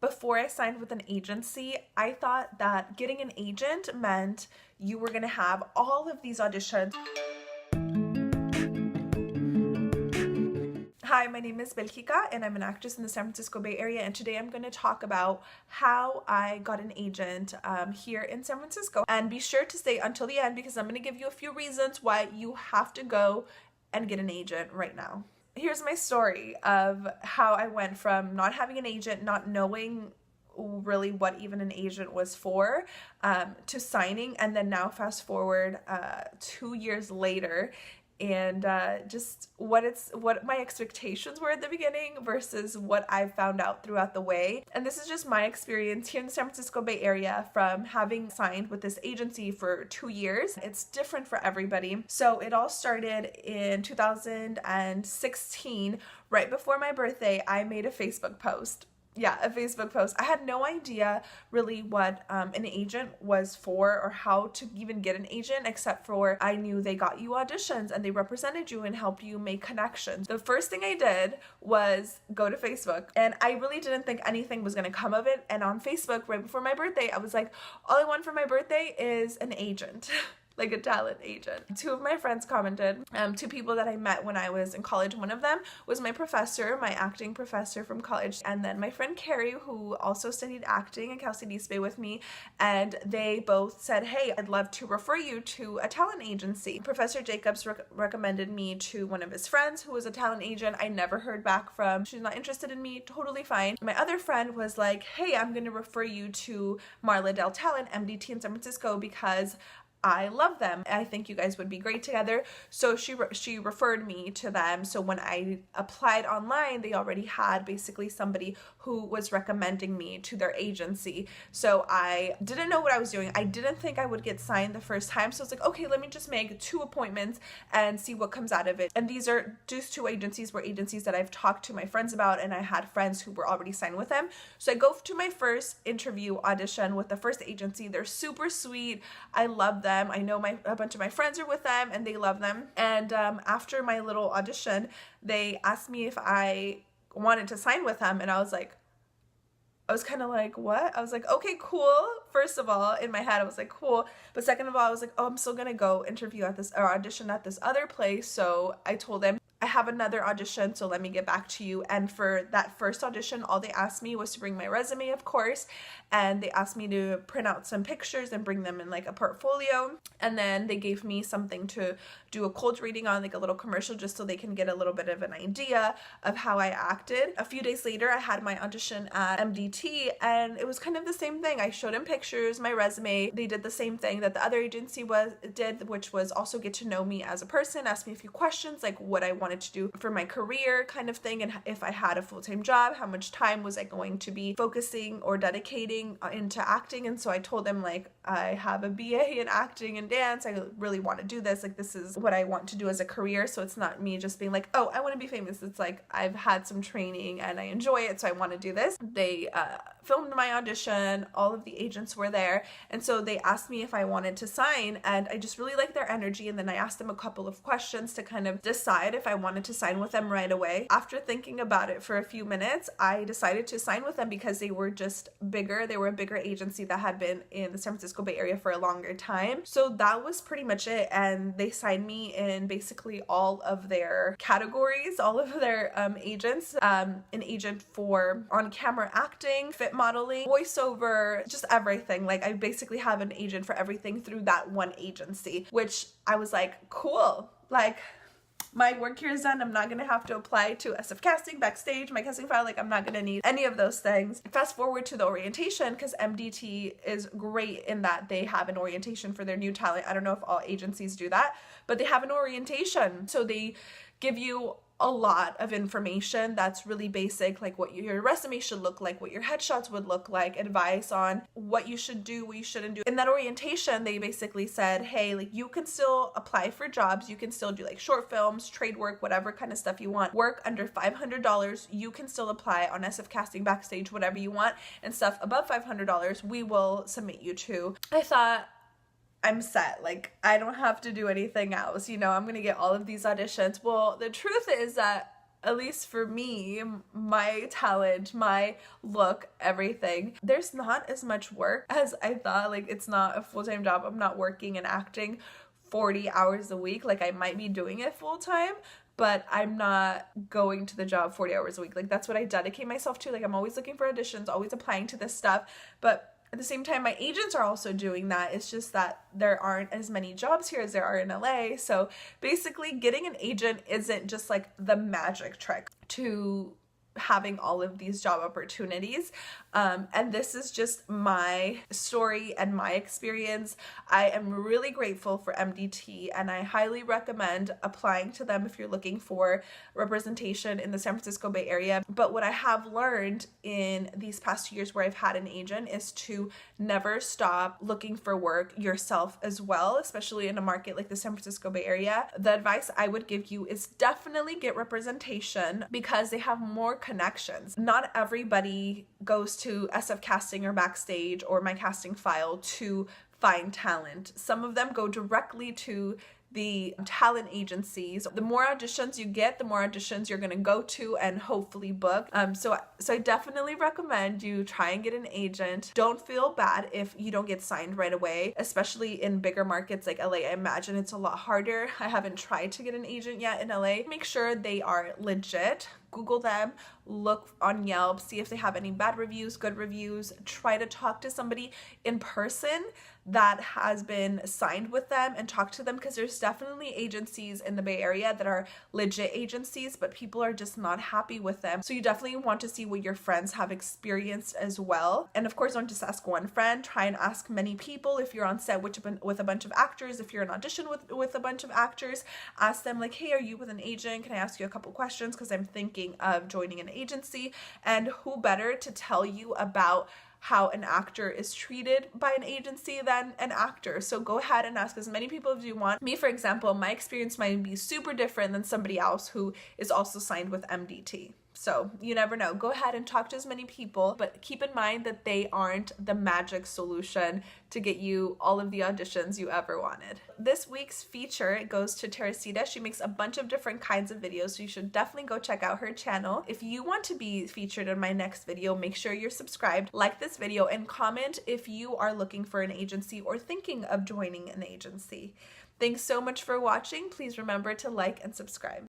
Before I signed with an agency, I thought that getting an agent meant you were gonna have all of these auditions. Hi, my name is Belkika and I'm an actress in the San Francisco Bay Area, and today I'm going to talk about how I got an agent here in San Francisco. And be sure to stay until the end because I'm going to give you a few reasons why you have to go and get an agent right now. Here's my story of how I went from not having an agent, not knowing really what even an agent was for, to signing, and then now fast forward 2 years later, and just what my expectations were at the beginning versus what I found out throughout the way. And this is just my experience here in the San Francisco Bay Area from having signed with this agency for 2 years. It's different for everybody. So it all started in 2016, right before my birthday. I made a Facebook post. Yeah, a Facebook post. I had no idea really what an agent was for or how to even get an agent, except for I knew they got you auditions and they represented you and helped you make connections. The first thing I did was go to Facebook, and I really didn't think anything was going to come of it. And on Facebook, right before my birthday, I was like, all I want for my birthday is an agent. Like a talent agent. 2 of my friends commented, 2 people that I met when I was in college. One of them was my professor, my acting professor from college, and then my friend Carrie, who also studied acting at Cal State East Bay with me, and they both said, hey, I'd love to refer you to a talent agency. Professor Jacobs recommended me to one of his friends who was a talent agent. I never heard back from. She's not interested in me, totally fine. My other friend was like, hey, I'm gonna refer you to Marla Dell Talent, MDT in San Francisco, because I love them. I think you guys would be great together. So she referred me to them. So when I applied online, they already had basically somebody who was recommending me to their agency. So I didn't know what I was doing. I didn't think I would get signed the first time. So I was like, okay, let me just make 2 appointments and see what comes out of it. And these 2 agencies were agencies that I've talked to my friends about, and I had friends who were already signed with them. So I go to my first interview audition with the first agency. They're super sweet. I love them. I know a bunch of my friends are with them and they love them. And after my little audition, they asked me if I wanted to sign with them, and I was kind of like, what? I was like, okay, cool. First of all, in my head, I was like, cool. But second of all, I was like, oh, I'm still gonna go interview at this or audition at this other place. So I told them, I have another audition, so let me get back to you. And for that first audition, all they asked me was to bring my resume, of course, and they asked me to print out some pictures and bring them in like a portfolio. And then they gave me something to do a cold reading on, like a little commercial, just so they can get a little bit of an idea of how I acted. A few days later, I had my audition at MDT, and it was kind of the same thing. I showed them pictures, my resume. They did the same thing that the other agency did, which was also get to know me as a person, ask me a few questions, like what I wanted to do for my career kind of thing, and if I had a full-time job, how much time was I going to be focusing or dedicating into acting. And so I told them, like, I have a BA in acting and dance. I really want to do this. Like, this is what I want to do as a career. So it's not me just being like, oh, I want to be famous. It's like, I've had some training and I enjoy it, so I want to do this. They filmed my audition. All of the agents were there, and so they asked me if I wanted to sign, and I just really liked their energy. And then I asked them a couple of questions to kind of decide if I wanted to sign with them right away. After thinking about it for a few minutes, I decided to sign with them because they were just bigger. They were a bigger agency that had been in the San Francisco Bay Area for a longer time. So that was pretty much it, and they signed me in basically all of their categories, all of their agents. An agent for on-camera acting, fit modeling, voiceover, just everything. Like, I basically have an agent for everything through that one agency, which I was like, cool. Like, my work here is done. I'm not going to have to apply to SF Casting, Backstage, my casting file. Like, I'm not going to need any of those things. Fast forward to the orientation, because MDT is great in that they have an orientation for their new talent. I don't know if all agencies do that, but they have an orientation. So they give you a lot of information that's really basic, like what your resume should look like, what your headshots would look like, advice on what you should do, what you shouldn't do. In that orientation, they basically said, hey, like, you can still apply for jobs, you can still do like short films, trade work, whatever kind of stuff you want. Work under $500, you can still apply on SF Casting, Backstage, whatever you want, and stuff above $500, we will submit you to. I thought, I'm set. Like, I don't have to do anything else. You know, I'm going to get all of these auditions. Well, the truth is that at least for me, my talent, my look, everything, there's not as much work as I thought. Like, it's not a full-time job. I'm not working and acting 40 hours a week. Like, I might be doing it full-time, but I'm not going to the job 40 hours a week. Like, that's what I dedicate myself to. Like, I'm always looking for auditions, always applying to this stuff. But at the same time, my agents are also doing that. It's just that there aren't as many jobs here as there are in LA. So basically, getting an agent isn't just like the magic trick to having all of these job opportunities. And this is just my story and my experience. I am really grateful for MDT, and I highly recommend applying to them if you're looking for representation in the San Francisco Bay Area. But what I have learned in these past 2 years where I've had an agent is to never stop looking for work yourself as well, especially in a market like the San Francisco Bay Area. The advice I would give you is definitely get representation because they have more connections. Not everybody goes to SF Casting or Backstage or My Casting File to find talent. Some of them go directly to the talent agencies. The more auditions you get, the more auditions you're gonna go to and hopefully book. So I definitely recommend you try and get an agent. Don't feel bad if you don't get signed right away, especially in bigger markets like LA. I imagine it's a lot harder. I haven't tried to get an agent yet in LA. Make sure they are legit. Google them, look on Yelp, see if they have any bad reviews, good reviews. Try to talk to somebody in person that has been signed with them and talk to them, because there's definitely agencies in the Bay Area that are legit agencies, but people are just not happy with them. So you definitely want to see what your friends have experienced as well. And of course, don't just ask one friend, try and ask many people. If you're on set with a bunch of actors, if you're in audition with a bunch of actors, ask them like, hey, are you with an agent? Can I ask you a couple questions? Because I'm thinking of joining an agency. And who better to tell you about how an actor is treated by an agency than an actor. So go ahead and ask as many people as you want. Me, for example, my experience might be super different than somebody else who is also signed with MDT. So you never know. Go ahead and talk to as many people, but keep in mind that they aren't the magic solution to get you all of the auditions you ever wanted. This week's feature goes to Teresita. She makes a bunch of different kinds of videos, so you should definitely go check out her channel. If you want to be featured in my next video, make sure you're subscribed, like this video, and comment if you are looking for an agency or thinking of joining an agency. Thanks so much for watching. Please remember to like and subscribe.